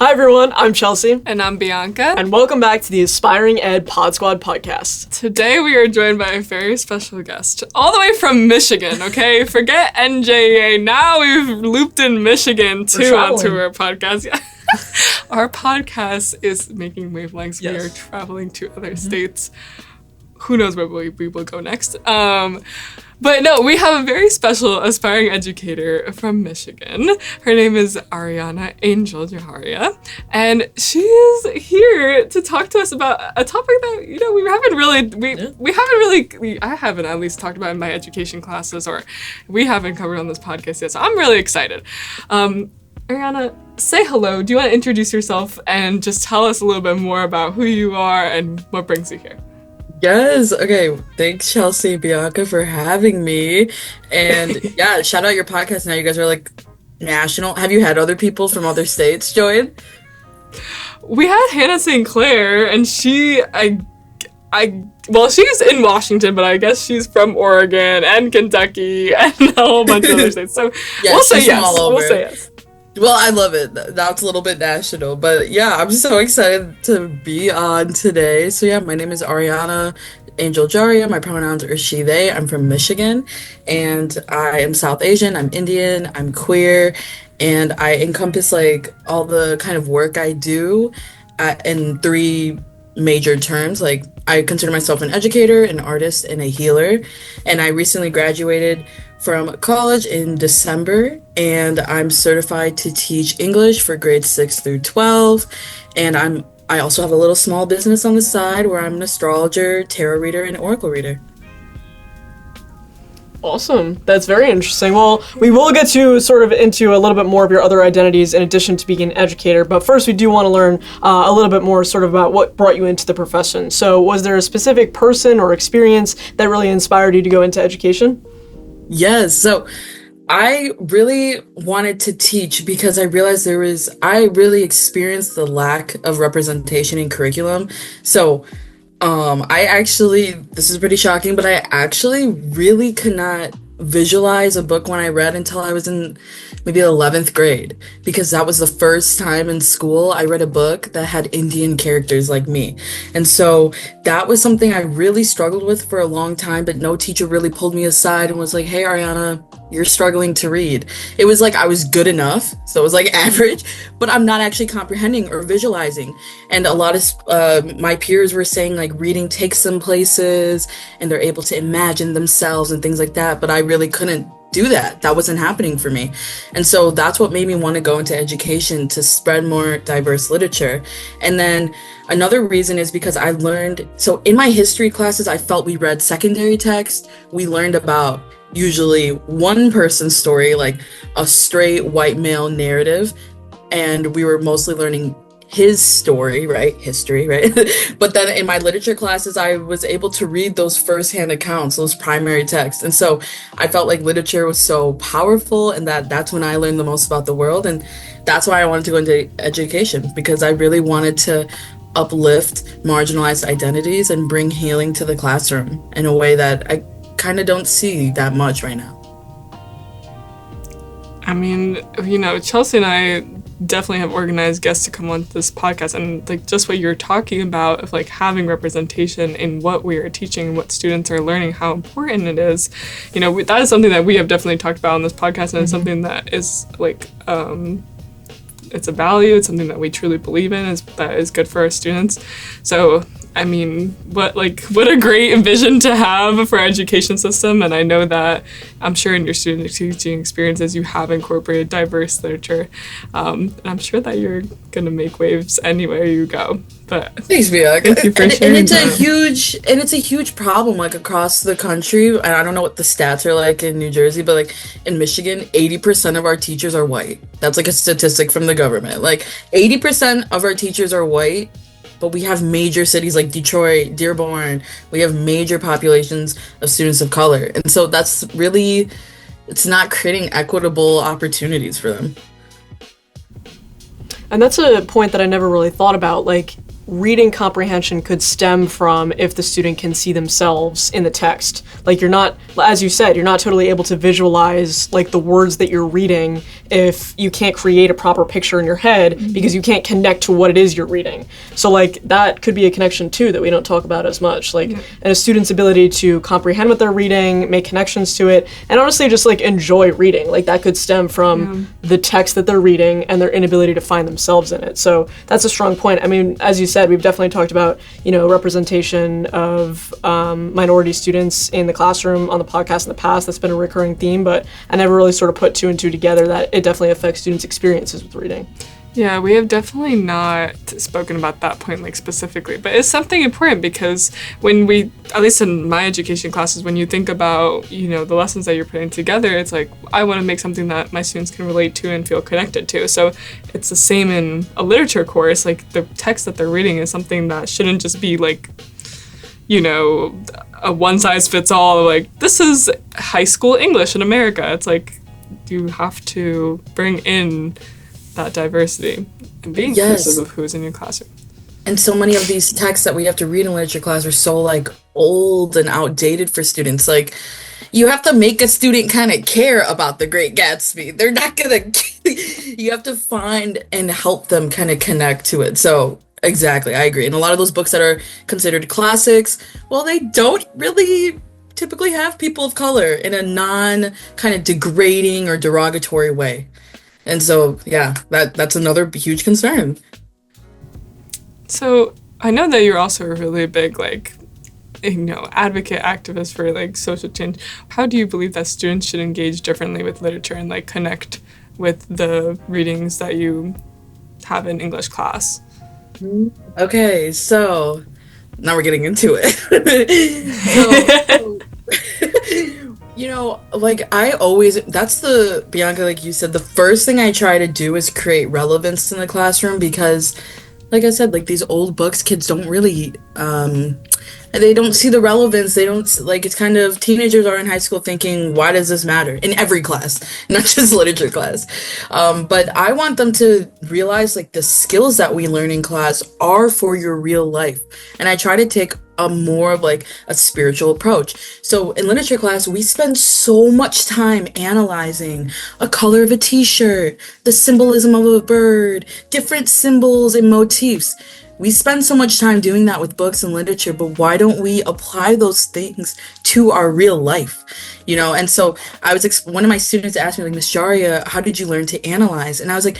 Hi everyone, I'm Chelsea. And I'm Bianca. And welcome back to the Aspiring Ed PodSquad podcast. Today we are joined by a very special guest, all the way from Michigan, okay? Forget NJAEA, now we've looped in Michigan too onto our podcast. Yeah. Our podcast is making wavelengths. Yes. We are traveling to other states. Who knows where we will go next. But no, we have a very special aspiring educator from Michigan. Her name is Aryana Angel Jharia, and she is here to talk to us about a topic that, you know, I haven't at least talked about in my education classes, or we haven't covered on this podcast yet, so I'm really excited. Aryana, say hello. Do you want to introduce yourself and just tell us a little bit more about who you are and what brings you here? Yes. Okay. Thanks, Chelsea, Bianca, for having me. And yeah, shout out your podcast. Now you guys are like national. Have you had other people from other states join? We had Hannah St. Clair, and she's in Washington, but I guess she's from Oregon and Kentucky and a whole bunch of other states. So yeah, we'll say yes. We'll say yes. Well, I love it. That's a little bit national, but yeah, I'm so excited to be on today. So yeah, my name is Aryana Angel Jharia. My pronouns are she, they. I'm from Michigan, and I am South Asian. I'm Indian. I'm queer, and I encompass like all the kind of work I do in three major terms. Like, I consider myself an educator, an artist, and a healer. And I recently graduated from college in December, and I'm certified to teach English for grades 6 through 12. And I also have a little small business on the side where I'm an astrologer, tarot reader, and oracle reader. Awesome. That's very interesting. Well, we will get to sort of into a little bit more of your other identities in addition to being an educator, but first we do want to learn a little bit more sort of about what brought you into the profession. So was there a specific person or experience that really inspired you to go into education? Yes. So I really wanted to teach because I realized I really experienced the lack of representation in curriculum. So this is pretty shocking, but I actually really could not visualize a book when I read until I was in maybe 11th grade, because that was the first time in school I read a book that had Indian characters like me. And so that was something I really struggled with for a long time, but no teacher really pulled me aside and was like, hey, Aryana, you're struggling to read. It was like I was good enough, so it was like average, but I'm not actually comprehending or visualizing. And a lot of my peers were saying like reading takes them places and they're able to imagine themselves and things like that, but I really couldn't do that. That wasn't happening for me. And so that's what made me want to go into education, to spread more diverse literature. And then another reason is because I learned, so in my history classes, I felt we read secondary text. We learned about usually one person's story, like a straight white male narrative. And we were mostly learning his story, right? History, right? But then in my literature classes, I was able to read those firsthand accounts, those primary texts. And so I felt like literature was so powerful, and that's when I learned the most about the world. And that's why I wanted to go into education, because I really wanted to uplift marginalized identities and bring healing to the classroom in a way that I kind of don't see that much right now. I mean, you know, Chelsea and I definitely have organized guests to come on this podcast, and like just what you're talking about of like having representation in what we are teaching, what students are learning, how important it is. You know, that is something that we have definitely talked about on this podcast, and it's something that is like it's a value, it's something that we truly believe in, that is good for our students. So I mean, what a great vision to have for our education system. And I know that I'm sure in your student teaching experiences, you have incorporated diverse literature. And I'm sure that you're going to make waves anywhere you go. But thanks, Bianca. Thank you for sharing. And it's a huge problem like across the country. And I don't know what the stats are like in New Jersey, but like in Michigan, 80% of our teachers are white. That's like a statistic from the government. Like 80% of our teachers are white. But we have major cities like Detroit, Dearborn. We have major populations of students of color. And so that's really, it's not creating equitable opportunities for them. And that's a point that I never really thought about. Like, reading comprehension could stem from if the student can see themselves in the text. Like, you're not, as you said, you're not totally able to visualize like the words that you're reading if you can't create a proper picture in your head because you can't connect to what it is you're reading. So like that could be a connection too that we don't talk about as much. Like, and a student's ability to comprehend what they're reading, make connections to it, and honestly just like enjoy reading. Like, that could stem from the text that they're reading and their inability to find themselves in it. So that's a strong point. I mean, as you said, we've definitely talked about, you know, representation of minority students in the classroom on the podcast in the past. That's been a recurring theme, but I never really sort of put two and two together that it definitely affects students' experiences with reading. Yeah, we have definitely not spoken about that point like specifically, but it's something important because when we, at least in my education classes, when you think about, you know, the lessons that you're putting together, it's like, I want to make something that my students can relate to and feel connected to. So it's the same in a literature course. Like, the text that they're reading is something that shouldn't just be like, you know, a one size fits all, like, this is high school English in America. It's like, you have to bring in that diversity and be inclusive of who's in your classroom. And so many of these texts that we have to read in literature class are so like old and outdated for students. Like, you have to make a student kind of care about The Great Gatsby. They're not gonna, you have to find and help them kind of connect to it. So exactly, I agree. And a lot of those books that are considered classics, well, they don't really typically have people of color in a non kind of degrading or derogatory way. And so, yeah, that's another huge concern. So I know that you're also a really big, like, you know, advocate, activist for, like, social change. How do you believe that students should engage differently with literature and, like, connect with the readings that you have in English class? Okay, so now we're getting into it. You know, like, I always, that's the, Bianca, like you said, the first thing I try to do is create relevance in the classroom because, like I said, like, these old books, kids don't really, they don't see the relevance. They don't, like, it's kind of, teenagers are in high school thinking, why does this matter? In every class, not just literature class. But I want them to realize, like, the skills that we learn in class are for your real life. And I try to take a more of like a spiritual approach. So in literature class, we spend so much time analyzing a color of a t-shirt, the symbolism of a bird, different symbols and motifs. We spend so much time doing that with books and literature, but why don't we apply those things to our real life? You know, and so I was, one of my students asked me, like, Miss Jharia, how did you learn to analyze? And I was like,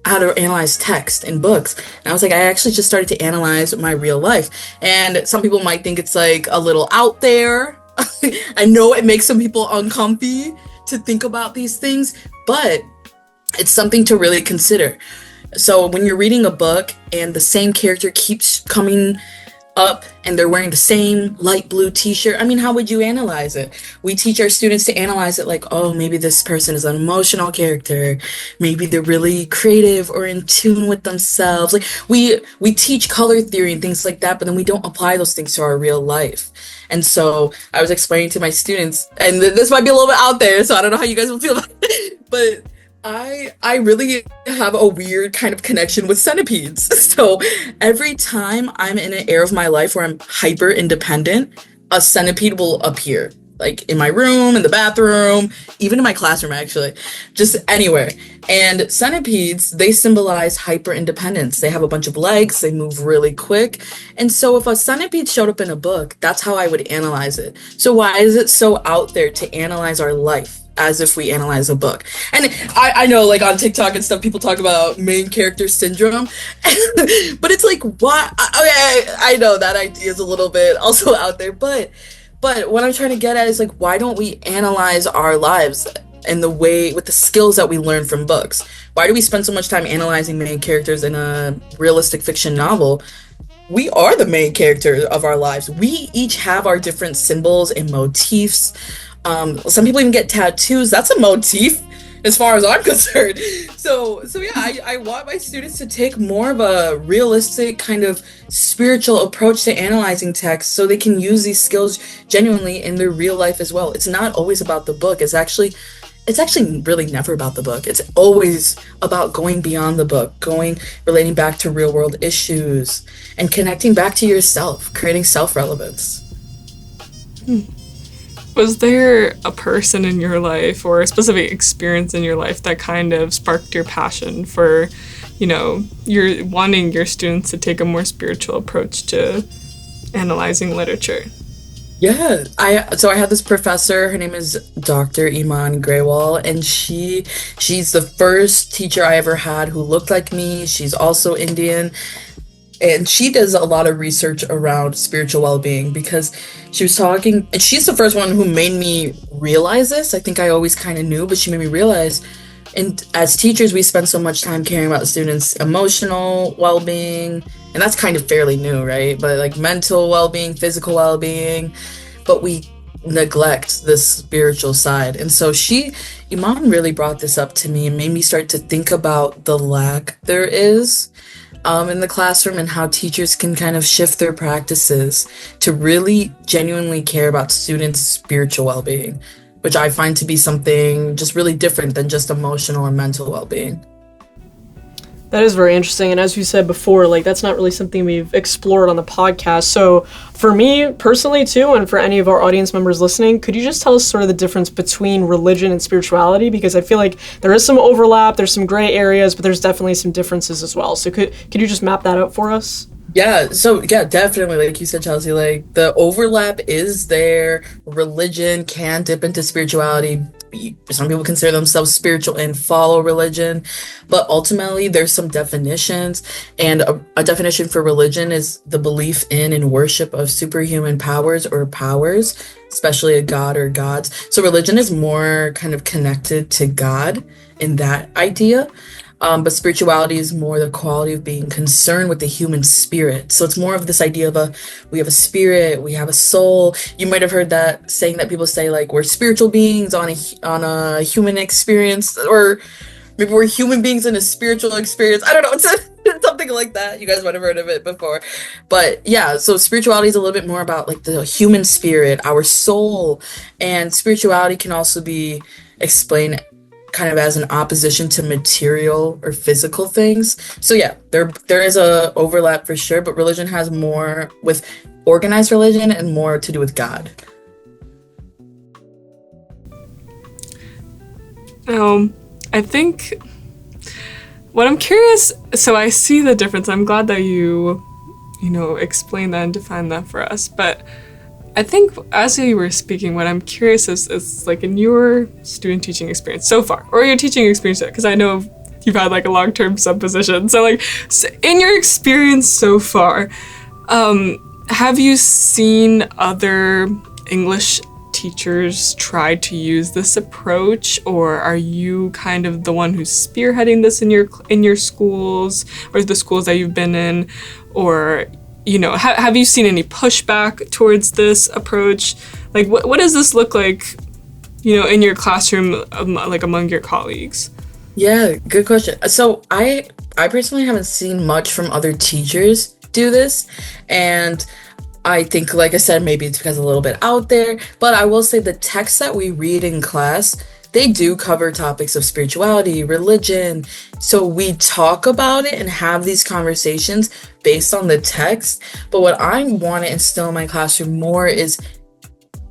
how to analyze text in books. And I was like, I actually just started to analyze my real life. And some people might think it's like a little out there. I know it makes some people uncomfy to think about these things, but it's something to really consider. So when you're reading a book and the same character keeps coming up and they're wearing the same light blue t-shirt, I mean, how would you analyze it? We teach our students to analyze it like, oh, maybe this person is an emotional character, maybe they're really creative or in tune with themselves. Like, we teach color theory and things like that, but then we don't apply those things to our real life. And so I was explaining to my students, and this might be a little bit out there, so I don't know how you guys will feel about it, but I really have a weird kind of connection with centipedes. So every time I'm in an era of my life where I'm hyper independent, a centipede will appear. Like in my room, in the bathroom, even in my classroom, actually, just anywhere. And centipedes, they symbolize hyper independence. They have a bunch of legs, they move really quick. And so if a centipede showed up in a book, that's how I would analyze it. So why is it so out there to analyze our life as if we analyze a book? And I know, like, on TikTok and stuff, people talk about main character syndrome, but it's like, why? Okay, I know that idea is a little bit also out there, but what I'm trying to get at is, like, why don't we analyze our lives in the way, with the skills that we learn from books? Why do we spend so much time analyzing main characters in a realistic fiction novel? We are the main character of our lives. We each have our different symbols and motifs. Some people even get tattoos. That's a motif, as far as I'm concerned. So yeah, I want my students to take more of a realistic kind of spiritual approach to analyzing text so they can use these skills genuinely in their real life as well. It's not always about the book. It's actually it's actually really never about the book. It's always about going beyond the book, relating back to real world issues and connecting back to yourself, creating self-relevance. Was there a person in your life or a specific experience in your life that kind of sparked your passion for, you're wanting your students to take a more spiritual approach to analyzing literature? Yeah, I had this professor. Her name is Dr. Iman Graywall, and she's the first teacher I ever had who looked like me. She's also Indian, and she does a lot of research around spiritual well-being because she was talking, and she's the first one who made me realize this. I think I always kind of knew, but she made me realize. And as teachers, we spend so much time caring about students' emotional well-being, and that's kind of fairly new, right? But like mental well-being, physical well-being, but we neglect the spiritual side. And so Iman really brought this up to me and made me start to think about the lack there is in the classroom and how teachers can kind of shift their practices to really genuinely care about students' spiritual well-being, which I find to be something just really different than just emotional and mental well-being. That is very interesting, and as you said before, like that's not really something we've explored on the podcast. So for me personally too, and for any of our audience members listening, could you just tell us sort of the difference between religion and spirituality? Because I feel like there is some overlap, there's some gray areas, but there's definitely some differences as well. So could you just map that out for us? Yeah, definitely. Like you said, Chelsea, like the overlap is there. Religion can dip into spirituality. Some people consider themselves spiritual and follow religion, but ultimately there's some definitions. And a definition for religion is the belief in and worship of superhuman powers or powers, especially a god or gods. So religion is more kind of connected to God in that idea. But spirituality is more the quality of being concerned with the human spirit. So it's more of this idea of we have a spirit, we have a soul. You might have heard that saying that people say, like, we're spiritual beings on a human experience, or maybe we're human beings in a spiritual experience. I don't know. It's something like that. You guys might have heard of it before. But yeah, so spirituality is a little bit more about like the human spirit, our soul. And spirituality can also be explained kind of as an opposition to material or physical things. So yeah, there is a overlap for sure, but religion has more with organized religion and more to do with God. I think what I'm curious, so I see the difference. I'm glad that you explained that and defined that for us, but I think as you were speaking, what I'm curious is like in your student teaching experience so far, or your teaching experience, because I know you've had like a long-term sub-position. So like in your experience so far, have you seen other English teachers try to use this approach, or are you kind of the one who's spearheading this in your schools or the schools that you've been in, or have you seen any pushback towards this approach? Like, what does this look like, in your classroom, like among your colleagues? Yeah, good question. So I personally haven't seen much from other teachers do this, and I think, like I said, maybe it's because it's a little bit out there, but I will say the texts that we read in class, they do cover topics of spirituality, religion. So we talk about it and have these conversations based on the text. But what I want to instill in my classroom more is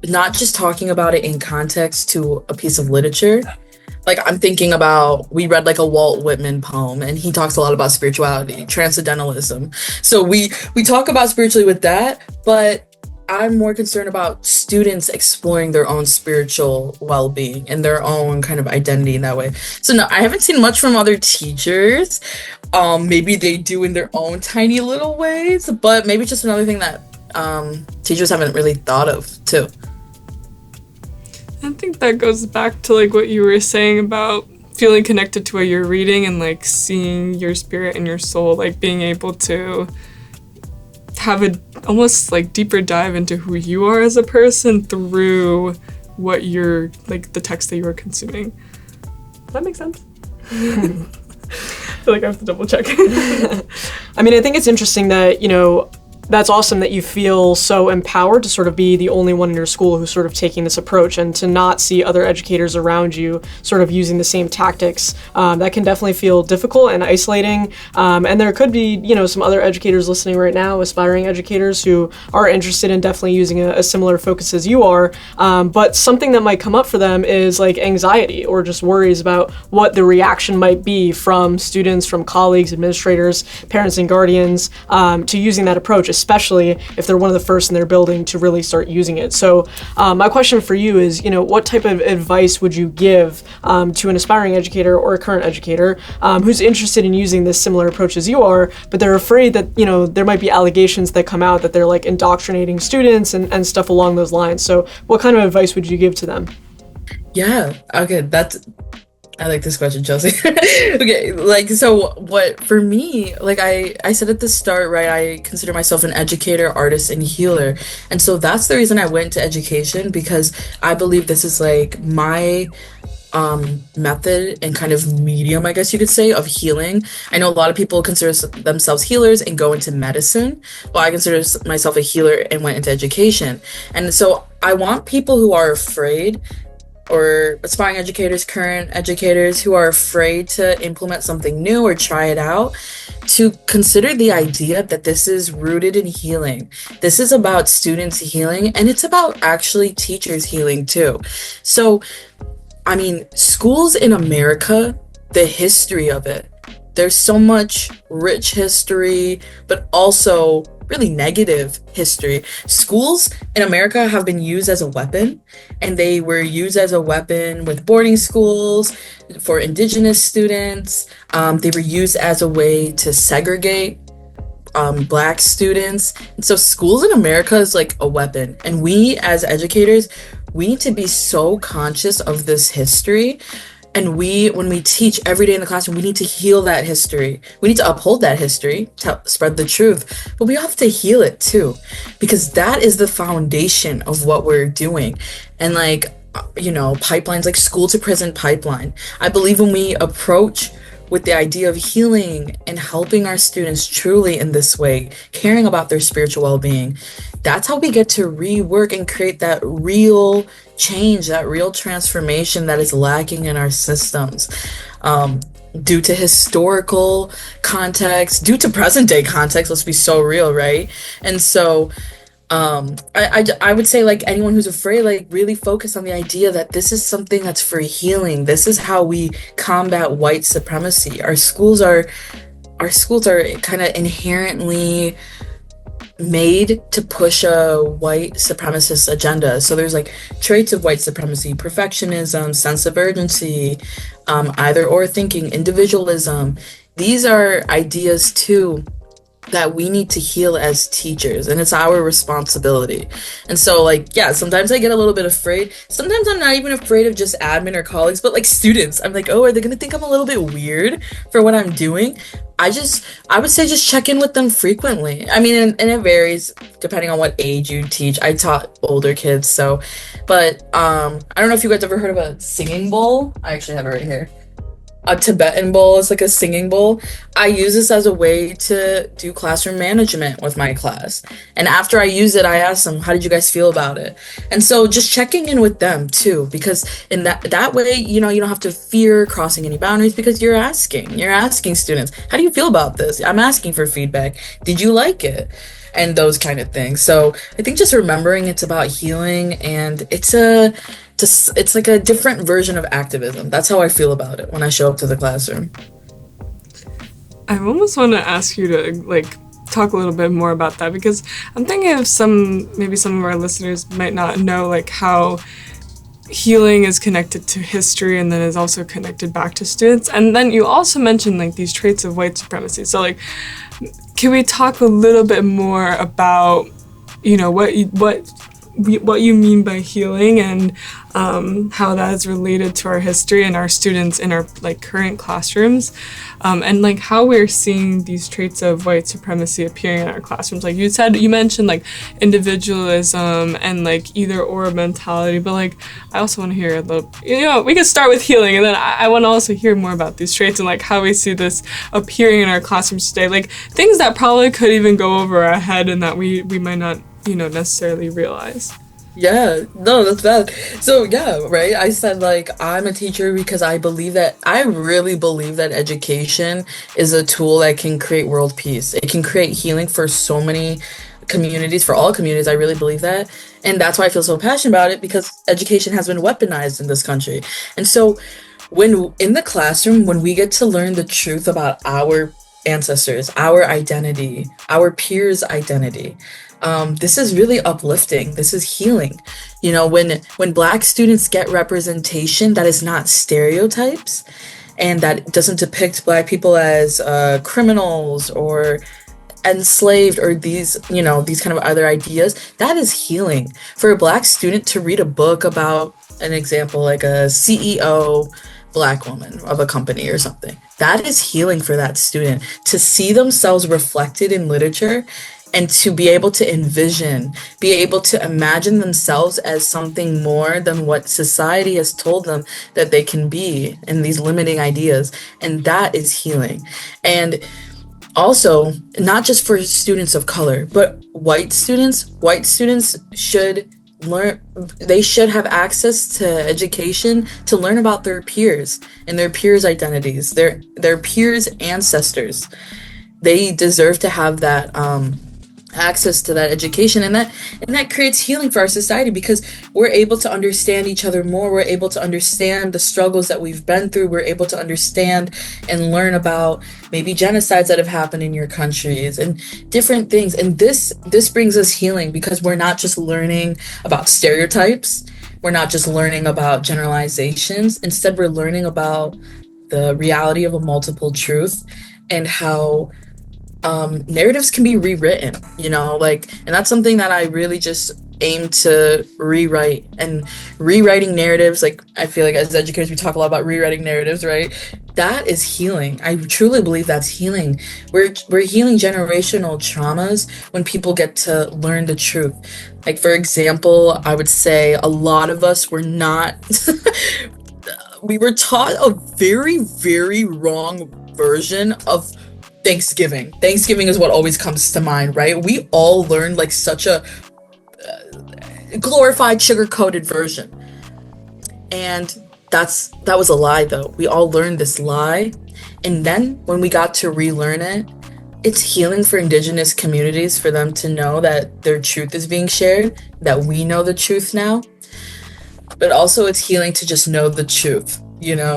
not just talking about it in context to a piece of literature. Like I'm thinking about, we read like a Walt Whitman poem and he talks a lot about spirituality, transcendentalism. So we talk about spirituality with that, but I'm more concerned about students exploring their own spiritual well-being and their own kind of identity in that way. So no, I haven't seen much from other teachers. Maybe they do in their own tiny little ways, but maybe just another thing that teachers haven't really thought of too. I think that goes back to like what you were saying about feeling connected to what you're reading and like seeing your spirit and your soul, like being able to have a almost like deeper dive into who you are as a person through what you're like the text that you are consuming. Does that make sense? I feel like I have to double check. I mean, I think it's interesting that, that's awesome that you feel so empowered to sort of be the only one in your school who's sort of taking this approach, and to not see other educators around you sort of using the same tactics. That can definitely feel difficult and isolating. And there could be, some other educators listening right now, aspiring educators who are interested in definitely using a similar focus as you are. But something that might come up for them is like anxiety or just worries about what the reaction might be from students, from colleagues, administrators, parents, and guardians to using that approach, especially if they're one of the first in their building to really start using it. So my question for you is, what type of advice would you give to an aspiring educator or a current educator who's interested in using this similar approach as you are, but they're afraid that, there might be allegations that come out that they're like indoctrinating students and stuff along those lines. So what kind of advice would you give to them? Yeah, okay, I like this question, Chelsea. Okay, so what, for me, I said at the start, right, I consider myself an educator, artist, and healer. And so that's the reason I went into education, because I believe this is like my method and kind of medium, I guess you could say, of healing. I know a lot of people consider themselves healers and go into medicine. Well, I consider myself a healer and went into education. And so I want people who are afraid, or aspiring educators, current educators who are afraid to implement something new or try it out, to consider the idea that this is rooted in healing. This is about students healing, and it's about actually teachers healing too. So, schools in America, the history of it, there's so much rich history, but also really negative history. Schools in America have been used as a weapon, and they were used as a weapon with boarding schools for indigenous students. They were used as a way to segregate Black students. And so schools in America is like a weapon. And we as educators, we need to be so conscious of this history. And when we teach every day in the classroom, we need to heal that history. We need to uphold that history, to spread the truth, but we have to heal it too, because that is the foundation of what we're doing. And pipelines, like school to prison pipeline. I believe when we approach with the idea of healing and helping our students truly in this way, caring about their spiritual well-being, that's how we get to rework and create that real change, that real transformation that is lacking in our systems. Due to historical context, due to present day context, let's be so real, right? And so I would say, like, anyone who's afraid, like, really focus on the idea that this is something that's for healing. This is how we combat white supremacy. Our schools are kind of inherently made to push a white supremacist agenda. So there's like traits of white supremacy: perfectionism, sense of urgency, either or thinking, individualism. These are ideas too that we need to heal as teachers, and it's our responsibility. And so, sometimes I get a little bit afraid. Sometimes I'm not even afraid of just admin or colleagues, but like students, I'm like, oh, are they gonna think I'm a little bit weird for what I'm doing? I would say just check in with them frequently. And it varies depending on what age you teach. I taught older kids, but I don't know if you guys ever heard of a singing bowl. I actually have it right here. A Tibetan bowl is like a singing bowl. I use this as a way to do classroom management with my class. And after I use it, I ask them, how did you guys feel about it? And so just checking in with them too, because in that way, you don't have to fear crossing any boundaries, because you're asking students, how do you feel about this? I'm asking for feedback. Did you like it? And those kind of things. So I think just remembering it's about healing, and it's like a different version of activism. That's how I feel about it when I show up to the classroom. I almost want to ask you to talk a little bit more about that, because I'm thinking of maybe some of our listeners might not know how healing is connected to history and then is also connected back to students. And then you also mentioned these traits of white supremacy. So can we talk a little bit more about what what you mean by healing and how that is related to our history and our students in our like current classrooms, and like how we're seeing these traits of white supremacy appearing in our classrooms. Like you mentioned like individualism and like either or mentality, but like I also want to hear a little, we could start with healing, and then I want to also hear more about these traits and like how we see this appearing in our classrooms today, like things that probably could even go over our head and that we might not necessarily realize. Yeah, no, that's bad. So yeah, right. I said like I'm a teacher because I really believe that education is a tool that can create world peace. It can create healing for so many communities, for all communities. I really believe that. And that's why I feel so passionate about it, because education has been weaponized in this country. And so when in the classroom, when we get to learn the truth about our ancestors, our identity, our peers' identity, this is really uplifting. This is healing. When Black students get representation that is not stereotypes and that doesn't depict Black people as criminals or enslaved or these kind of other ideas, that is healing. For a Black student to read a book about an example like a CEO Black woman of a company or something, that is healing for that student. To see themselves reflected in literature and to be able to be able to imagine themselves as something more than what society has told them that they can be, and these limiting ideas. And that is healing. And also, not just for students of color, but white students should learn, they should have access to education to learn about their peers and their peers' identities, their peers' ancestors. They deserve to have that access to that education, and that creates healing for our society, because we're able to understand each other more. We're able to understand the struggles that we've been through. We're able to understand and learn about maybe genocides that have happened in your countries and different things. And this brings us healing, because we're not just learning about stereotypes. We're not just learning about generalizations. Instead, we're learning about the reality of a multiple truth and how narratives can be rewritten, and that's something that I really just aim to rewrite. And rewriting narratives, like I feel like as educators, we talk a lot about rewriting narratives, right? That is healing. I truly believe that's healing. We're healing generational traumas when people get to learn the truth. Like, for example, I would say a lot of us were not, we were taught a very, very wrong version of Thanksgiving. Thanksgiving is what always comes to mind, right? We all learned like such a glorified, sugar-coated version. And that was a lie, though. We all learned this lie. And then when we got to relearn it, it's healing for Indigenous communities, for them to know that their truth is being shared, that we know the truth now. But also it's healing to just know the truth.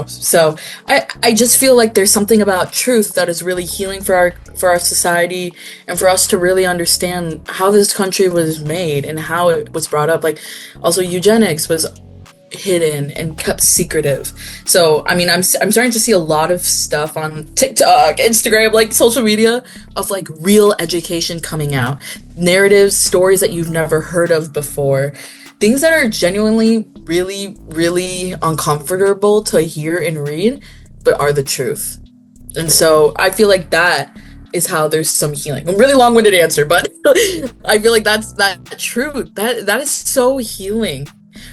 So I just feel like there's something about truth that is really healing for our society, and for us to really understand how this country was made and how it was brought up. Like, also eugenics was hidden and kept secretive. So I mean, I'm starting to see a lot of stuff on TikTok, Instagram, like social media, of like real education coming out, narratives, stories that you've never heard of before. Things that are genuinely really, really uncomfortable to hear and read, but are the truth. And so I feel like that is how there's some healing. A really long-winded answer, but I feel like that's that truth. That is so healing.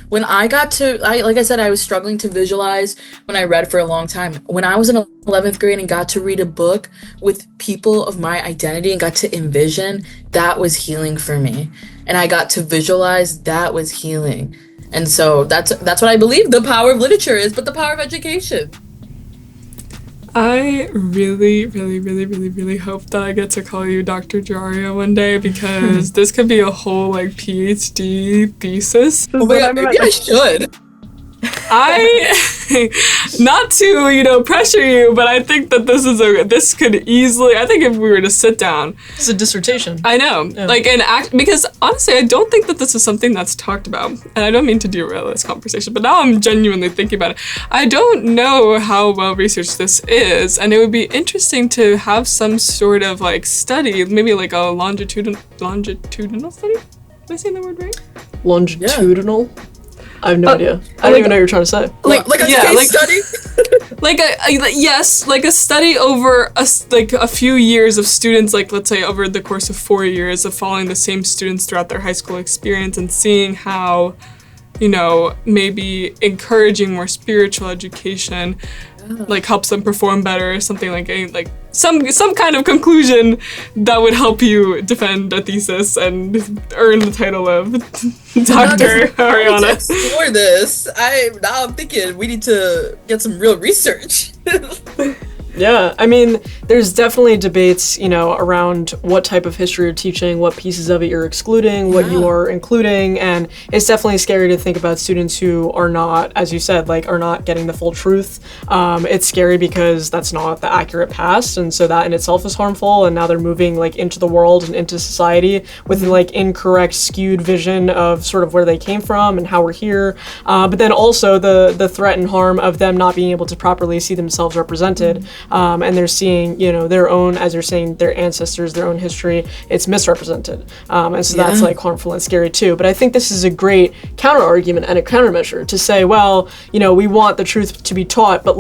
When like I said, I was struggling to visualize when I read for a long time. When I was in 11th grade and got to read a book with people of my identity and got to envision, that was healing for me. And I got to visualize, that was healing. And so that's what I believe the power of literature is, but the power of education. I really, really, really, really, really hope that I get to call you Dr. Jharia one day, because this could be a whole like PhD thesis. Oh my God, maybe I should. Not to, pressure you, but I think that this could easily, I think if we were to sit down. It's a dissertation. I know. Yeah. Because honestly, I don't think that this is something that's talked about. And I don't mean to derail this conversation, but now I'm genuinely thinking about it. I don't know how well researched this is, and it would be interesting to have some sort of like study, maybe like a longitudinal study? Am I saying the word right? Longitudinal? I have no idea. I don't even know what you're trying to say. Like a case study? Yes, like a study over a few years of students, like let's say over the course of 4 years of following the same students throughout their high school experience and seeing how, maybe encouraging more spiritual education like helps them perform better or something like some kind of conclusion that would help you defend a thesis and earn the title of Dr. Aryana. Explore this. I'm thinking we need to get some real research. Yeah, I mean, there's definitely debates, around what type of history you're teaching, what pieces of it you're excluding, what you are including, and it's definitely scary to think about students who are not, as you said, are not getting the full truth. It's scary because that's not the accurate past, and so that in itself is harmful, and now they're moving, into the world and into society with an, incorrect, skewed vision of sort of where they came from and how we're here, but then also the threat and harm of them not being able to properly see themselves represented. And they're seeing, their own, as you're saying, their ancestors, their own history, it's misrepresented. And so that's harmful and scary too. But I think this is a great counter argument and a countermeasure to say, well, we want the truth to be taught, but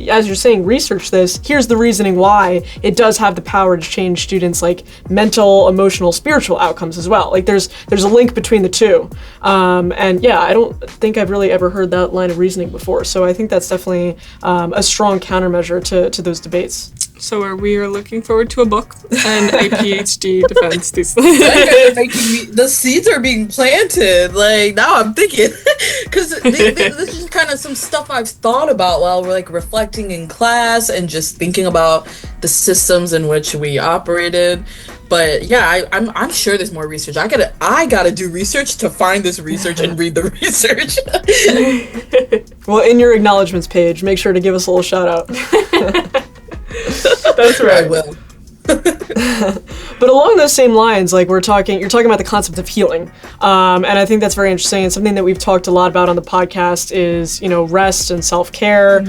as you're saying, research this, here's the reasoning why it does have the power to change students' mental, emotional, spiritual outcomes as well. There's a link between the two. And yeah, I don't think I've really ever heard that line of reasoning before. So I think that's definitely a strong countermeasure to those debates. So we are looking forward to a book and a PhD defense thesis. The seeds are being planted. Now I'm thinking, because this is kind of some stuff I've thought about while we're reflecting in class and just thinking about the systems in which we operated. But yeah, I'm sure there's more research. I gotta do research to find this research and read the research. Well, in your acknowledgements page, make sure to give us a little shout out. That's right. I will. But along those same lines, you're talking about the concept of healing, and I think that's very interesting. And something that we've talked a lot about on the podcast is, rest and self-care.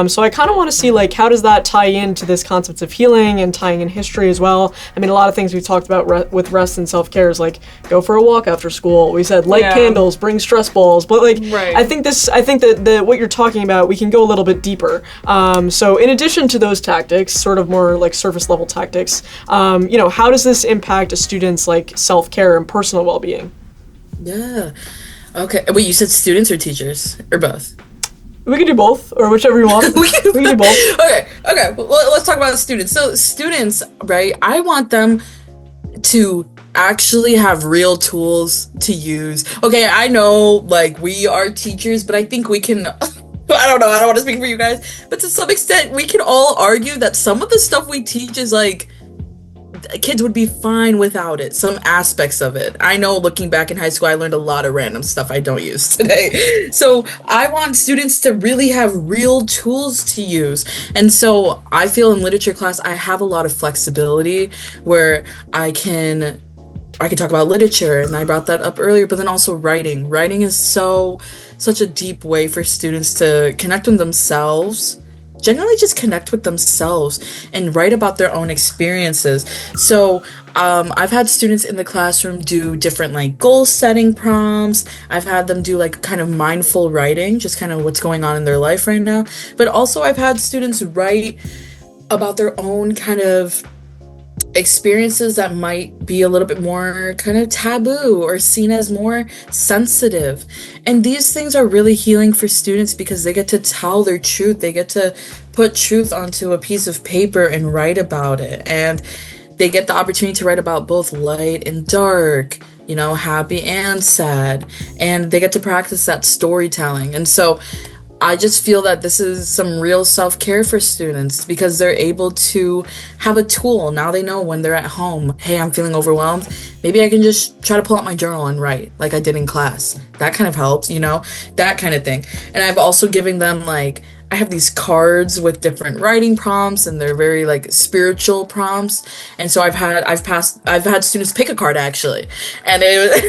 So I kind of want to see how does that tie into this concept of healing and tying in history as well. I mean, a lot of things we've talked about with rest and self-care is go for a walk after school. We said light candles, bring stress balls, but right. I think that what you're talking about, we can go a little bit deeper. So in addition to those tactics, sort of more surface level tactics, how does this impact a student's self-care and personal well-being? Yeah. Okay. Wait, you said students or teachers or both? We can do both, or whichever you want. we can do both. Okay. Well, let's talk about students. So students, right? I want them to actually have real tools to use. Okay, I know we are teachers, but I think we can I don't know, I don't want to speak for you guys, but to some extent we can all argue that some of the stuff we teach is kids would be fine without it, some aspects of it. I know looking back in high school, I learned a lot of random stuff I don't use today. So I want students to really have real tools to use. And so I feel in literature class, I have a lot of flexibility where I can talk about literature, and I brought that up earlier, but then also writing. Writing is such a deep way for students to connect with themselves, generally just connect with themselves and write about their own experiences. So I've had students in the classroom do different goal setting prompts. I've had them do kind of mindful writing, just kind of what's going on in their life right now. But also I've had students write about their own kind of experiences that might be a little bit more kind of taboo or seen as more sensitive. And these things are really healing for students because they get to tell their truth. They get to put truth onto a piece of paper and write about it. And they get the opportunity to write about both light and dark, happy and sad. And they get to practice that storytelling. And so I just feel that this is some real self-care for students because they're able to have a tool. Now they know when they're at home, hey, I'm feeling overwhelmed. Maybe I can just try to pull out my journal and write like I did in class. That kind of helps, that kind of thing. And I've also given them I have these cards with different writing prompts, and they're very spiritual prompts. And so I've had students pick a card actually. And it was,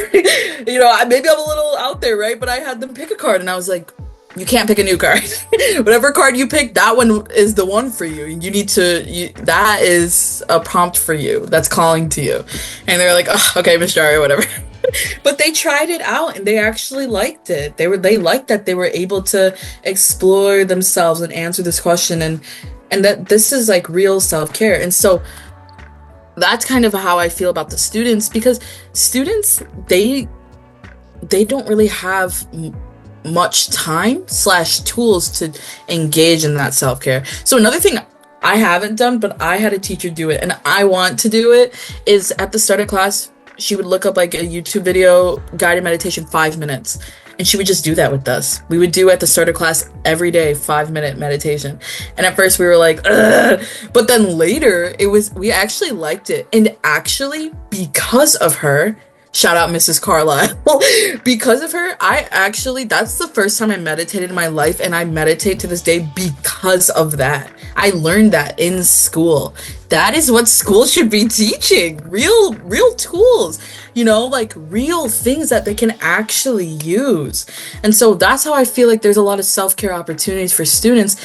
maybe I'm a little out there, right? But I had them pick a card, and I was like, you can't pick a new card. Whatever card you pick, that one is the one for you. You need to, that is a prompt for you. That's calling to you. And they're like, oh, okay, Miss Jharia, whatever. But they tried it out and they actually liked it. They liked that they were able to explore themselves and answer this question, and that this is like real self-care. And so that's kind of how I feel about the students, because students, they don't really have much time / tools to engage in that self-care. So another thing I haven't done, but I had a teacher do it and I want to do it, is at the start of class, she would look up like a YouTube video, guided meditation, 5 minutes. And she would just do that with us. We would do at the start of class every day, 5-minute meditation. And at first we were like, ugh. But then later we actually liked it. And actually, because of her, shout out Mrs. Carlisle, because of her, that's the first time I meditated in my life. And I meditate to this day because of that. I learned that in school. That is what school should be teaching. Real tools, like real things that they can actually use. And so that's how I feel like there's a lot of self-care opportunities for students.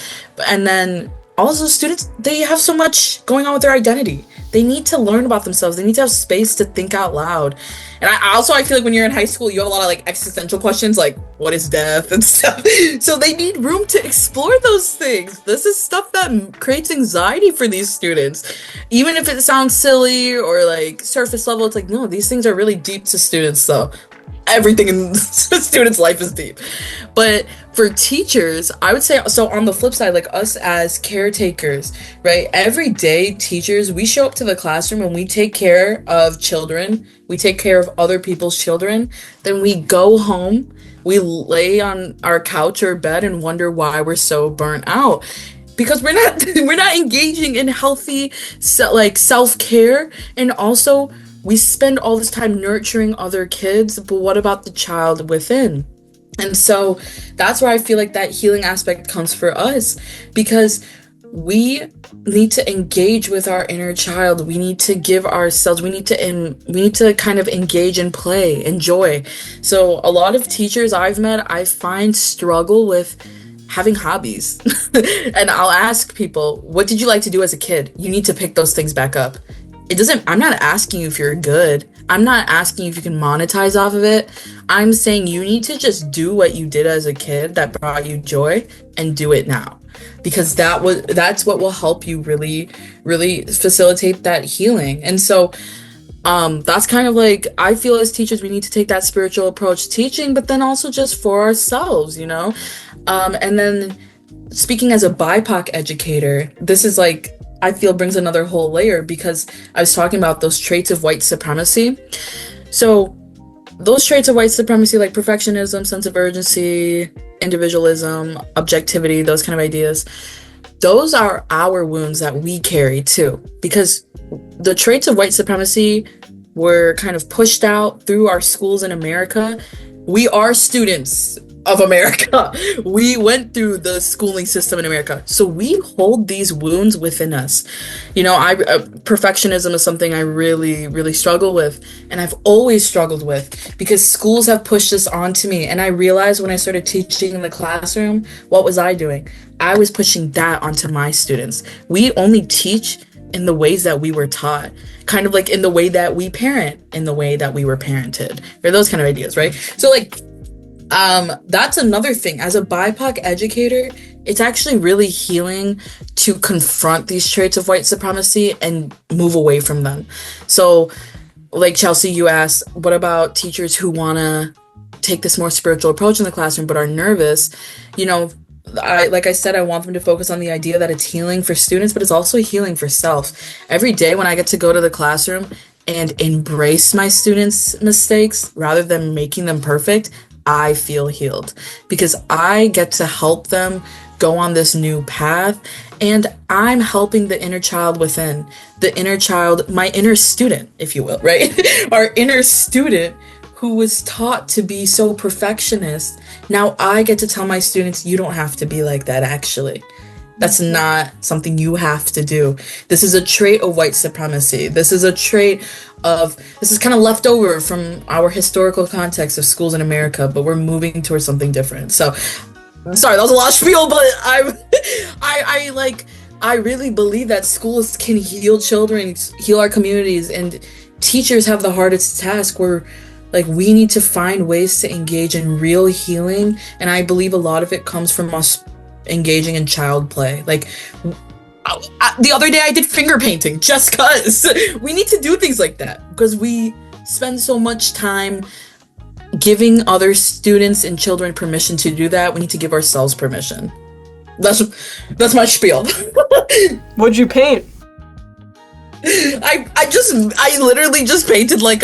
And then also students, they have so much going on with their identity. They need to learn about themselves. They need to have space to think out loud. And I feel like when you're in high school, you have a lot of like existential questions, like what is death and stuff. So they need room to explore those things. This is stuff that creates anxiety for these students. Even if it sounds silly or like surface level, it's like, no, these things are really deep to students. So everything in students' life is deep. But for teachers, I would say, so on the flip side, like us as caretakers, right? Every day, teachers, we show up to the classroom and we take care of children. We take care of other people's children. Then we go home, we lay on our couch or bed and wonder why we're so burnt out. Because we're not engaging in healthy self-care. And also, we spend all this time nurturing other kids, but what about the child within? And so that's where I feel like that healing aspect comes for us, because we need to engage with our inner child. We need to give ourselves, we need to kind of engage and play, enjoy. So a lot of teachers I've met, I find struggle with having hobbies. And I'll ask people, what did you like to do as a kid? You need to pick those things back up. I'm not asking you if you're good. I'm not asking you if you can monetize off of it. I'm saying you need to just do what you did as a kid that brought you joy and do it now. Because that's what will help you really, really facilitate that healing. And so that's kind of like, I feel as teachers, we need to take that spiritual approach to teaching, but then also just for ourselves, And then speaking as a BIPOC educator, this is like, I feel brings another whole layer, because I was talking about those traits of white supremacy. So those traits of white supremacy, like perfectionism, sense of urgency, individualism, objectivity, those kind of ideas, those are our wounds that we carry too, because the traits of white supremacy were kind of pushed out through our schools in America. We are students of America. We went through the schooling system in America. So we hold these wounds within us. Perfectionism is something I really, really struggle with. And I've always struggled with, because schools have pushed this onto me. And I realized when I started teaching in the classroom, what was I doing? I was pushing that onto my students. We only teach in the ways that we were taught, kind of like in the way that we parent, in the way that we were parented, or those kind of ideas, right? So that's another thing. As a BIPOC educator, it's actually really healing to confront these traits of white supremacy and move away from them. So, like Chelsea, you asked, what about teachers who want to take this more spiritual approach in the classroom but are nervous? Like I said, I want them to focus on the idea that it's healing for students, but it's also healing for self. Every day when I get to go to the classroom and embrace my students' mistakes rather than making them perfect, I feel healed, because I get to help them go on this new path, and I'm helping the inner child within, the inner child, my inner student, if you will, right? Our inner student who was taught to be so perfectionist. Now I get to tell my students, you don't have to be like that, actually. That's not something you have to do. This is a trait of white supremacy. This is kind of left over from our historical context of schools in America, but we're moving towards something different. So, sorry, that was a lot of spiel, but I really believe that schools can heal children, heal our communities, and teachers have the hardest task. Like, we need to find ways to engage in real healing, and I believe a lot of it comes from us engaging in child play. Like, the other day I did finger painting just cuz. We need to do things like that because we spend so much time giving other students and children permission to do that. We need to give ourselves permission. That's my spiel. What'd you paint? I literally just painted like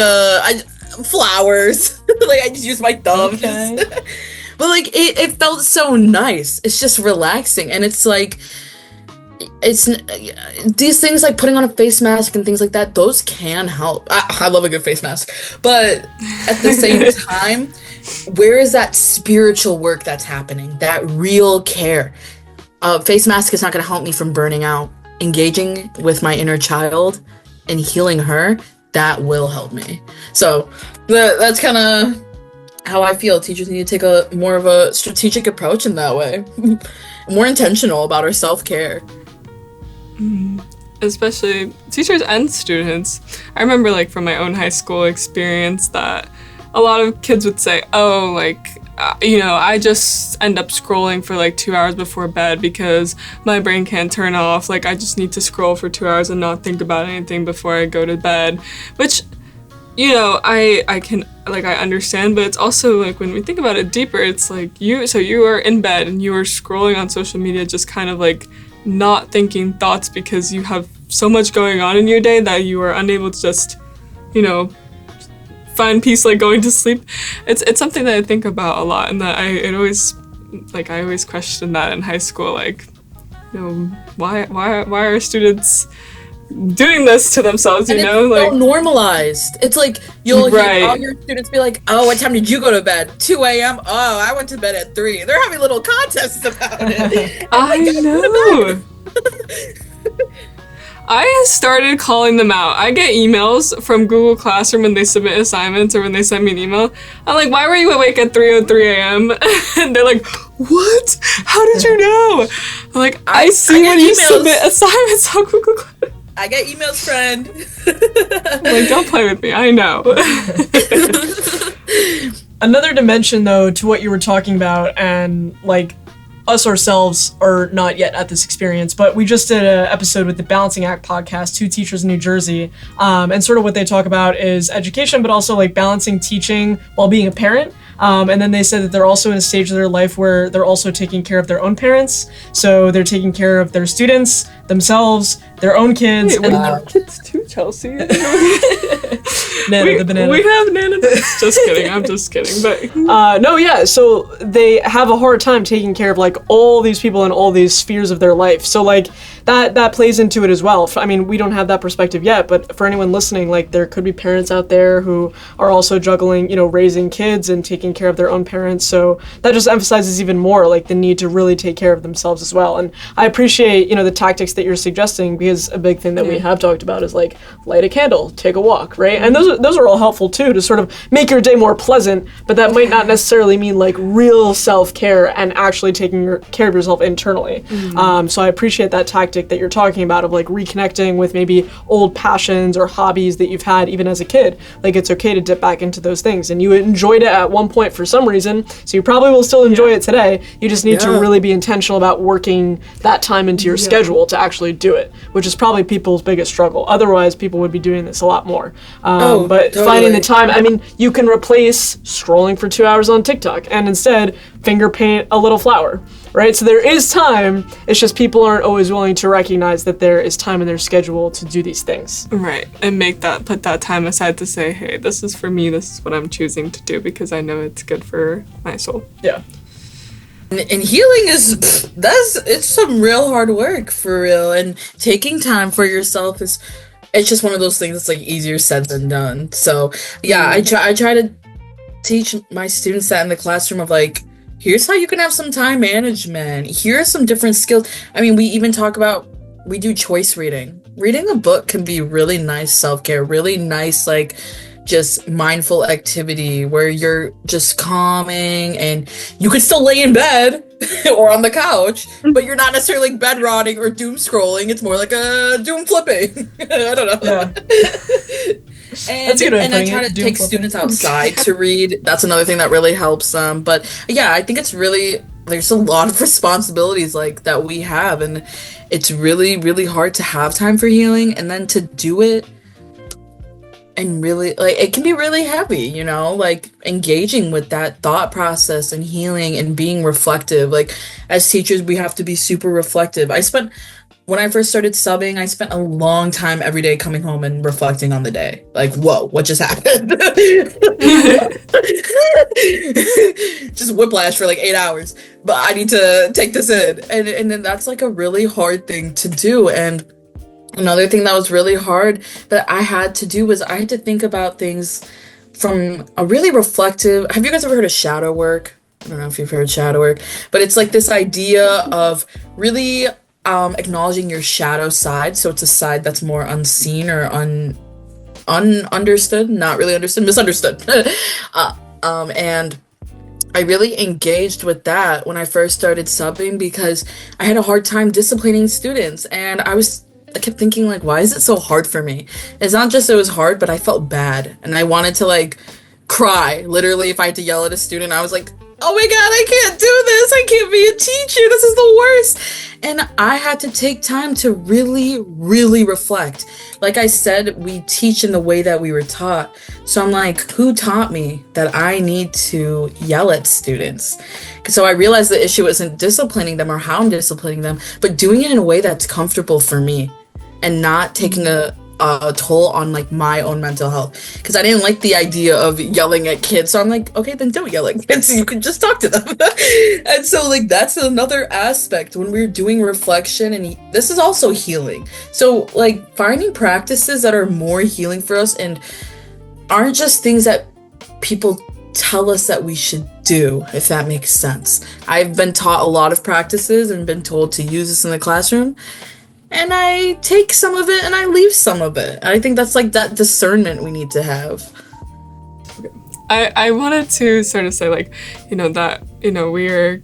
flowers. Like, I just used my thumbs. Okay. But like it felt so nice. It's just relaxing, and it's like it's these things like putting on a face mask and things like that. Those can help. I love a good face mask, but at the same time, where is that spiritual work that's happening? That real care. Face mask is not going to help me from burning out. Engaging with my inner child and healing her, that will help me. So that's kind of how I feel. Teachers need to take a more of a strategic approach in that way. More intentional about our self-care. Especially teachers and students. I remember, like, from my own high school experience that a lot of kids would say, oh, like, I just end up scrolling for like 2 hours before bed because my brain can't turn off. Like, I just need to scroll for 2 hours and not think about anything before I go to bed. Which, I can, like, I understand, but it's also, like, when we think about it deeper, it's like you are in bed and you are scrolling on social media, just kind of like not thinking thoughts because you have so much going on in your day that you are unable to just, find peace, like going to sleep. It's something that I think about a lot, and that I always question that in high school, like, why are students doing this to themselves, It's so normalized. It's like you'll hear all your students be like, oh, what time did you go to bed? 2 a.m. Oh, I went to bed at 3. They're having little contests about it. I know. I started calling them out. I get emails from Google Classroom when they submit assignments or when they send me an email. I'm like, why were you awake at 3:03 a.m.? And they're like, what? How did you know? I'm like, I see when you submit assignments on Google Classroom. I get emails, friend. I'm like, don't play with me. I know. Another dimension, though, to what you were talking about, and like, us ourselves are not yet at this experience, but we just did an episode with the Balancing Act podcast, 2 teachers in New Jersey, and sort of what they talk about is education, but also like balancing teaching while being a parent. And then they said that they're also in a stage of their life where they're also taking care of their own parents. So they're taking care of their students, themselves, their own kids. Wait, we have kids too, Chelsea. Nana the banana. We have Nana. Just kidding. I'm just kidding. But no, yeah. So they have a hard time taking care of like all these people in all these spheres of their life. So like that plays into it as well. I mean, we don't have that perspective yet, but for anyone listening, like there could be parents out there who are also juggling, raising kids and taking care of their own parents. So that just emphasizes even more like the need to really take care of themselves as well. And I appreciate, the tactics that you're suggesting, because a big thing that we have talked about is like light a candle, take a walk, right? And those are all helpful too, to sort of make your day more pleasant, but that might not necessarily mean like real self-care and actually taking care of yourself internally. So I appreciate that tactic that you're talking about of like reconnecting with maybe old passions or hobbies that you've had even as a kid. Like it's okay to dip back into those things, and you enjoyed it at one point for some reason, so you probably will still enjoy it today. You just need to really be intentional about working that time into your schedule to actually do it, which is probably people's biggest struggle. Otherwise, people would be doing this a lot more. But totally. Finding the time, I mean, you can replace scrolling for 2 hours on TikTok and instead finger paint a little flower, right? So there is time. It's just people aren't always willing to recognize that there is time in their schedule to do these things. Right, and put that time aside to say, hey, this is for me, this is what I'm choosing to do because I know it's good for my soul. Yeah. And healing it's some real hard work, for real. And taking time for yourself it's just one of those things that's like easier said than done. So yeah, I try to teach my students that in the classroom of like, here's how you can have some time management. Here are some different skills. I mean, we even talk about, we do choice reading. Reading a book can be really nice self-care, really nice, like, just mindful activity where you're just calming and you could still lay in bed or on the couch, but you're not necessarily like bed rotting or doom scrolling. It's more like a doom flipping. I don't know. And, a good way of and I putting try it. to Doom take flipping. students outside to read. That's another thing that really helps them. But yeah, I think it's really, there's a lot of responsibilities like that we have, and it's really, really hard to have time for healing and then to do it. And really, like, it can be really heavy, you know, like engaging with that thought process and healing and being reflective. Like, as teachers, we have to be super reflective. When I first started subbing, I spent a long time every day coming home and reflecting on the day. Like, whoa, what just happened? Just whiplash for like 8 hours. But I need to take this in. And then that's like a really hard thing to do. And another thing that was really hard that I had to do was I had to think about things from a really reflective. Have you guys ever heard of shadow work? I don't know if you've heard shadow work, but it's like this idea of really acknowledging your shadow side. So it's a side that's more unseen or ununderstood, not really understood, misunderstood. And I really engaged with that when I first started subbing because I had a hard time disciplining students, and I kept thinking, like, why is it so hard for me? It's not just it was hard, but I felt bad. And I wanted to, like, cry. Literally, if I had to yell at a student, I was like, oh my God, I can't do this. I can't be a teacher. This is the worst. And I had to take time to really, really reflect. Like I said, we teach in the way that we were taught. So I'm like, who taught me that I need to yell at students? So I realized the issue isn't disciplining them or how I'm disciplining them, but doing it in a way that's comfortable for me and not taking a toll on like my own mental health, because I didn't like the idea of yelling at kids. So I'm like, okay, then don't yell at kids. You can just talk to them. And so like that's another aspect when we're doing reflection, and this is also healing. So like finding practices that are more healing for us and aren't just things that people tell us that we should do, if that makes sense. I've been taught a lot of practices and been told to use this in the classroom, and I take some of it and I leave some of it. I think that's like that discernment we need to have. I wanted to sort of say, like, that, we're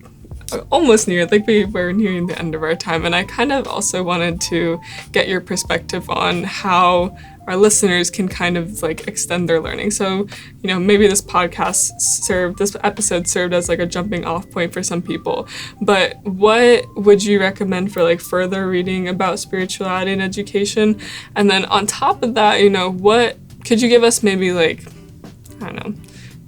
almost near, like we're nearing the end of our time. And I kind of also wanted to get your perspective on how our listeners can kind of like extend their learning. So, maybe this episode served as like a jumping off point for some people, but what would you recommend for like further reading about spirituality and education? And then on top of that, what could you give us maybe like, I don't know,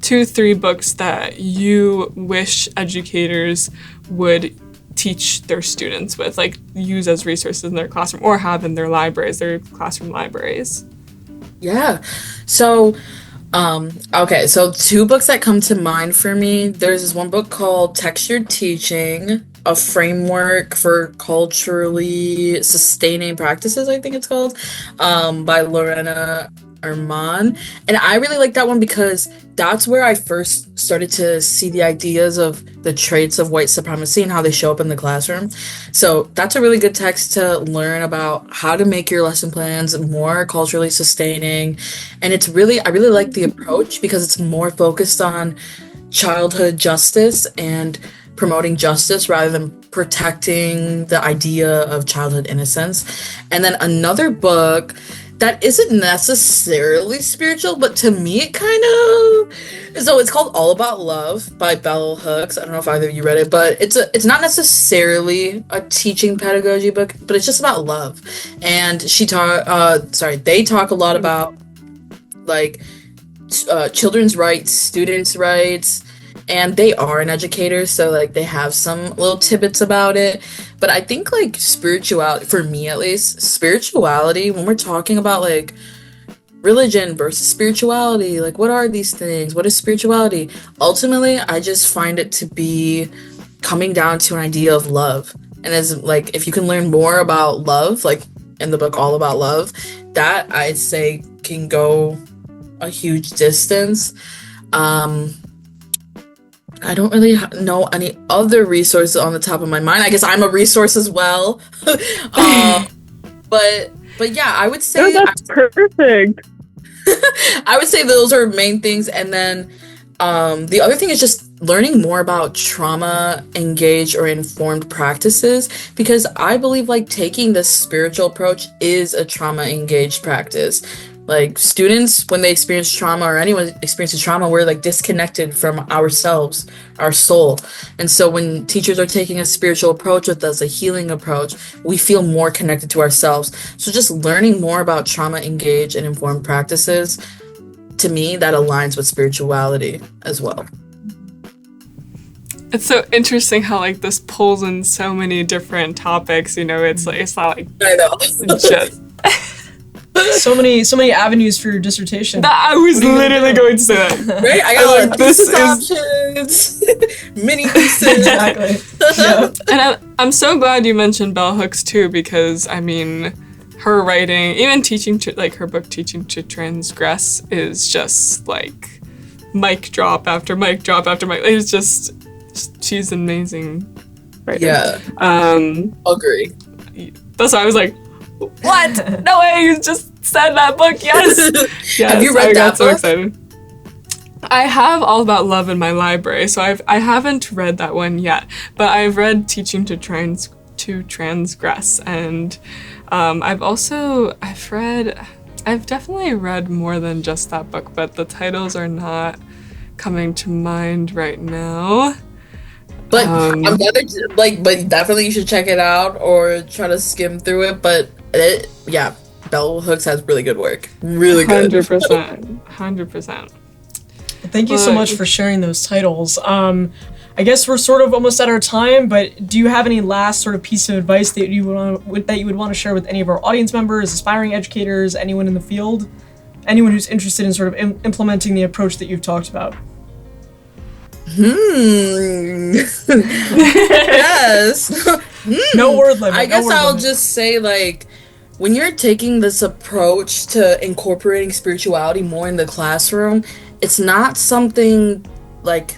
2-3 books that you wish educators would teach their students with, like use as resources in their classroom or have in their libraries, their classroom libraries? Yeah. So, okay. So 2 books that come to mind for me. There's this one book called Textured Teaching, a framework for culturally sustaining practices, I think it's called, by Aryana Angel. And I really like that one because that's where I first started to see the ideas of the traits of white supremacy and how they show up in the classroom. So that's a really good text to learn about how to make your lesson plans more culturally sustaining. And I really like the approach because it's more focused on childhood justice and promoting justice rather than protecting the idea of childhood innocence. And then another book that isn't necessarily spiritual, but to me it kind of. So it's called All About Love by Bell Hooks. I don't know if either of you read it, but it's not necessarily a teaching pedagogy book, but it's just about love. And they talk a lot about like children's rights, students' rights, and they are an educator, so like they have some little tidbits about it. But I think like spirituality, for me at least, spirituality, when we're talking about like religion versus spirituality, like what are these things? What is spirituality? Ultimately, I just find it to be coming down to an idea of love. And as like, if you can learn more about love, like in the book All About Love, that I'd say can go a huge distance. I don't really know any other resources on the top of my mind. I guess I'm a resource as well. But yeah, I would say that's perfect. I would say those are main things. And then the other thing is just learning more about trauma engaged or informed practices, because I believe like taking the spiritual approach is a trauma engaged practice. Like students, when they experience trauma or anyone experiences trauma, we're like disconnected from ourselves, our soul. And so when teachers are taking a spiritual approach with us, a healing approach, we feel more connected to ourselves. So just learning more about trauma engaged and informed practices, to me, that aligns with spirituality as well. It's so interesting how like this pulls in so many different topics. You know, it's not like I know. just So many avenues for your dissertation. that. I was literally going to say that. Right? I got like this thesis is options, mini thesis. Exactly. Yeah. And I'm so glad you mentioned Bell Hooks too, because I mean, her writing, even teaching to like her book Teaching to Transgress, is just like mic drop after mic drop after mic. It's just she's an amazing writer. Yeah. Agree. That's why I was like, what? No way! You just said that book. Yes. Yes. Have you read I got that so book? excited. I have All About Love in my library, so I haven't read that one yet, but I've read Teaching to Transgress, and I've definitely read more than just that book, but the titles are not coming to mind right now. But I'm glad that, but definitely you should check it out or try to skim through it. But Bell Hooks has really good work. Really good. 100%. Thank you so much for sharing those titles. I guess we're sort of almost at our time, but do you have any last sort of piece of advice that you would want to share with any of our audience members, aspiring educators, anyone in the field, anyone who's interested in sort of implementing the approach that you've talked about? Yes. No word limit. I guess I'll just say, like, when you're taking this approach to incorporating spirituality more in the classroom, it's not something like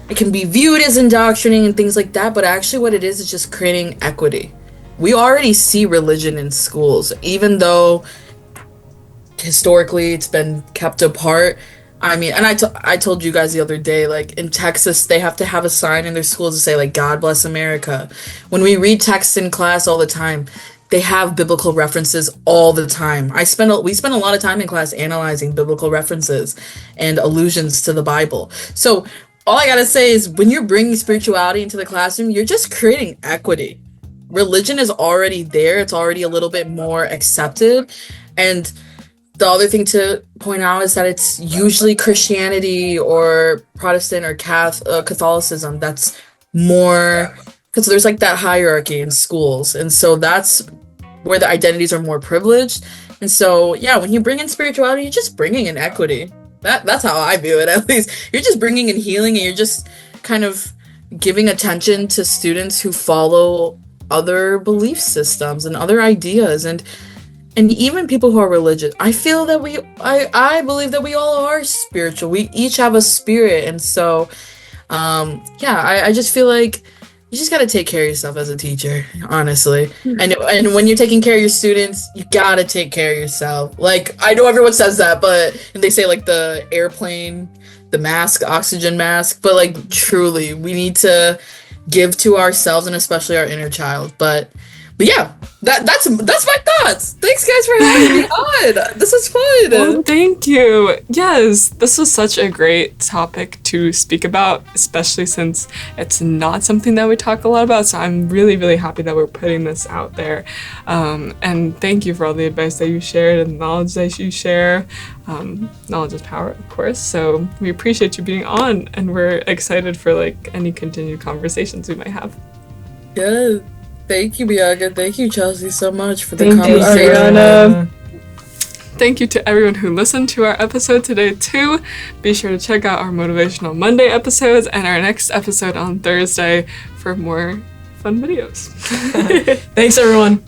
it can be viewed as indoctrinating and things like that, but actually what it is just creating equity. We already see religion in schools, even though historically it's been kept apart. I mean, and I told you guys the other day, like in Texas, they have to have a sign in their schools to say like, God bless America. When we read texts in class all the time, they have biblical references all the time. We spend a lot of time in class analyzing biblical references and allusions to the Bible. So all I gotta say is when you're bringing spirituality into the classroom, you're just creating equity. Religion is already there. It's already a little bit more accepted. And the other thing to point out is that it's usually Christianity or Protestant or Catholicism that's more, because there's like that hierarchy in schools. And so that's where the identities are more privileged. And so, yeah, when you bring in spirituality, you're just bringing in equity. That's how I view it, at least. You're just bringing in healing, and you're just kind of giving attention to students who follow other belief systems and other ideas. And even people who are religious, I feel that I believe that we all are spiritual. We each have a spirit. And so, I just feel like you just got to take care of yourself as a teacher, honestly. And when you're taking care of your students, you got to take care of yourself. Like, I know everyone says that, but they say like the airplane, the mask, oxygen mask, but like truly, we need to give to ourselves and especially our inner child. But yeah, that's my thoughts. Thanks guys for having me on. This was fun. Well, thank you. Yes, this was such a great topic to speak about, especially since it's not something that we talk a lot about. So I'm really, really happy that we're putting this out there. And thank you for all the advice that you shared and knowledge that you share. Knowledge is power, of course. So we appreciate you being on, and we're excited for like any continued conversations we might have. Good. Thank you, Bianca. Thank you, Chelsea, so much for the Thank you, conversation. Aryana. Thank you to everyone who listened to our episode today, too. Be sure to check out our Motivational Monday episodes and our next episode on Thursday for more fun videos. Thanks, everyone.